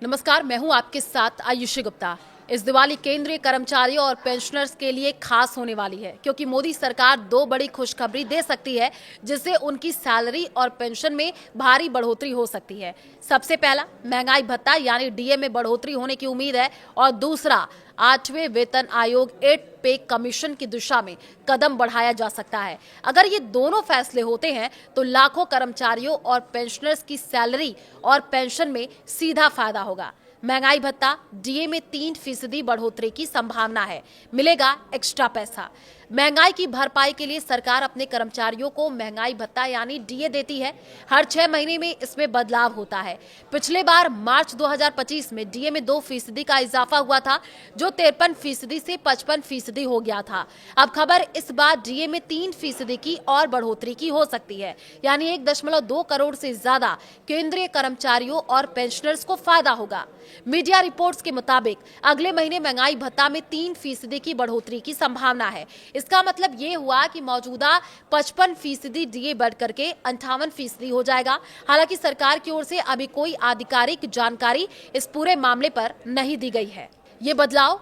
नमस्कार, मैं हूं आपके साथ आयुषी गुप्ता। इस दिवाली केंद्रीय कर्मचारियों और पेंशनर्स के लिए खास होने वाली है क्योंकि मोदी सरकार दो बड़ी खुशखबरी दे सकती है जिससे उनकी सैलरी और पेंशन में भारी बढ़ोतरी हो सकती है। सबसे पहला, महंगाई भत्ता यानी डीए में बढ़ोतरी होने की उम्मीद है और दूसरा, 8वें वेतन आयोग 8 पे कमीशन की दिशा में कदम बढ़ाया जा सकता है। अगर ये दोनों फैसले होते हैं तो लाखों कर्मचारियों और पेंशनर्स की सैलरी और पेंशन में सीधा फायदा होगा। महंगाई भत्ता, डीए में 3% बढ़ोतरी की संभावना है, मिलेगा एक्स्ट्रा पैसा। महंगाई की भरपाई के लिए सरकार अपने कर्मचारियों को महंगाई भत्ता यानी डीए देती है। हर 6 महीने में इसमें बदलाव होता है। पिछले बार मार्च 2025 में डीए में 2% का इजाफा हुआ था, जो 53% से 55% हो गया था। अब खबर इस बार डीए में 3% की और बढ़ोतरी की हो सकती है, यानी 1.2 करोड़ से ज्यादा केंद्रीय कर्मचारियों और पेंशनर्स को फायदा होगा। मीडिया रिपोर्ट्स के मुताबिक अगले महीने महंगाई भत्ता में 3% की बढ़ोतरी की संभावना है। इसका मतलब ये हुआ कि मौजूदा 55% डीए बढ़ करके 58% हो जाएगा। हालांकि सरकार की ओर से अभी कोई आधिकारिक जानकारी इस पूरे मामले पर नहीं दी गई है। ये बदलाव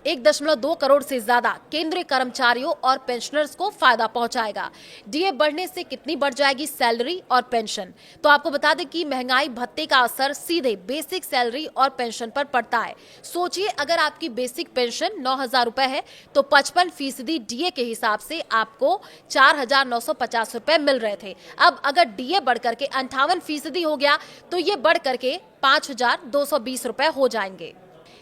1.2 करोड़ से ज्यादा केंद्रीय कर्मचारियों और पेंशनर्स को फायदा पहुंचाएगा। डीए बढ़ने से कितनी बढ़ जाएगी सैलरी और पेंशन? तो आपको बता दें कि महंगाई भत्ते का असर सीधे बेसिक सैलरी और पेंशन पर पड़ता है। सोचिए, अगर आपकी बेसिक पेंशन 9,000 रुपए है तो 55% डीए के हिसाब से आपको 4,950 रुपए मिल रहे थे। अब अगर डीए बढ़ करके 58% हो गया तो ये बढ़ करके 5,220 रुपए हो जाएंगे।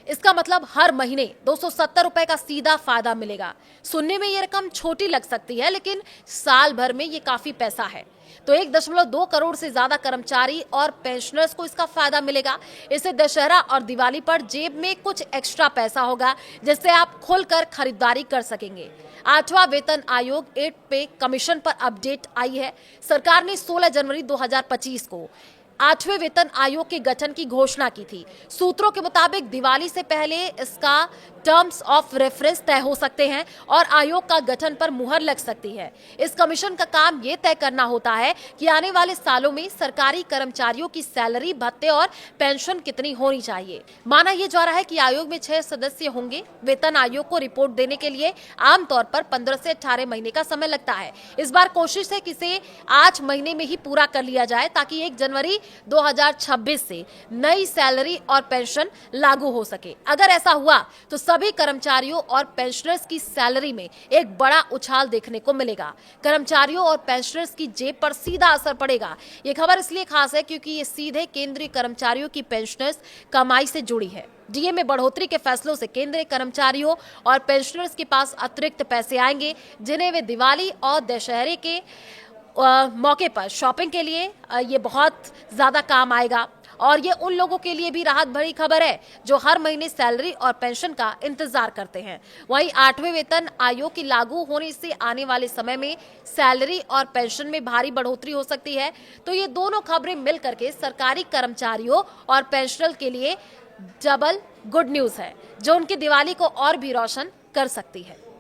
इसका मतलब हर महीने 270 रुपए का सीधा फायदा मिलेगा। सुनने में ये रकम छोटी लग सकती है, लेकिन साल भर में ये काफी पैसा है। तो 1.2 करोड़ से ज्यादा कर्मचारी और पेंशनर्स को इसका फायदा मिलेगा। इससे दशहरा और दिवाली पर जेब में कुछ एक्स्ट्रा पैसा होगा, जिससे आप खुलकर खरीदारी कर सकेंगे। 8वां वेतन आयोग 8 पे कमीशन पर अपडेट आई है। सरकार ने 16 जनवरी 2025 को 8वें वेतन आयोग के गठन की घोषणा की थी। सूत्रों के मुताबिक दिवाली से पहले इसका टर्म्स ऑफ रेफरेंस तय हो सकते हैं और आयोग का गठन पर मुहर लग सकती है। इस कमीशन का काम ये तय करना होता है कि आने वाले सालों में सरकारी कर्मचारियों की सैलरी, भत्ते और पेंशन कितनी होनी चाहिए। माना यह जा रहा है कि आयोग में 6 सदस्य होंगे। वेतन आयोग को रिपोर्ट देने के लिए आमतौर पर 15 से 18 महीने का समय लगता है। इस बार कोशिश है कि इसे 8 महीने में ही पूरा कर लिया जाए, ताकि 1 जनवरी 2026 से नई सैलरी और पेंशन लागू हो सके। अगर ऐसा हुआ तो सभी कर्मचारियों और पेंशनर्स की सैलरी में एक बड़ा उछाल देखने को मिलेगा। कर्मचारियों और पेंशनर्स की जेब पर सीधा असर पड़ेगा। ये खबर इसलिए खास है क्योंकि ये सीधे केंद्रीय कर्मचारियों की पेंशनर्स कमाई से जुड़ी है। डीए में बढ़ोतरी के फैसलों से केंद्रीय कर्मचारियों और पेंशनर्स के पास अतिरिक्त पैसे आएंगे, जिन्हें वे दिवाली और दशहरे के मौके पर शॉपिंग के लिए ये बहुत ज्यादा काम आएगा। और ये उन लोगों के लिए भी राहत भरी खबर है जो हर महीने सैलरी और पेंशन का इंतजार करते हैं। वहीं 8वें वेतन आयोग की लागू होने से आने वाले समय में सैलरी और पेंशन में भारी बढ़ोतरी हो सकती है। तो ये दोनों खबरें मिल करके सरकारी कर्मचारियों और पेंशनर के लिए डबल गुड न्यूज है, जो उनकी दिवाली को और भी रोशन कर सकती है।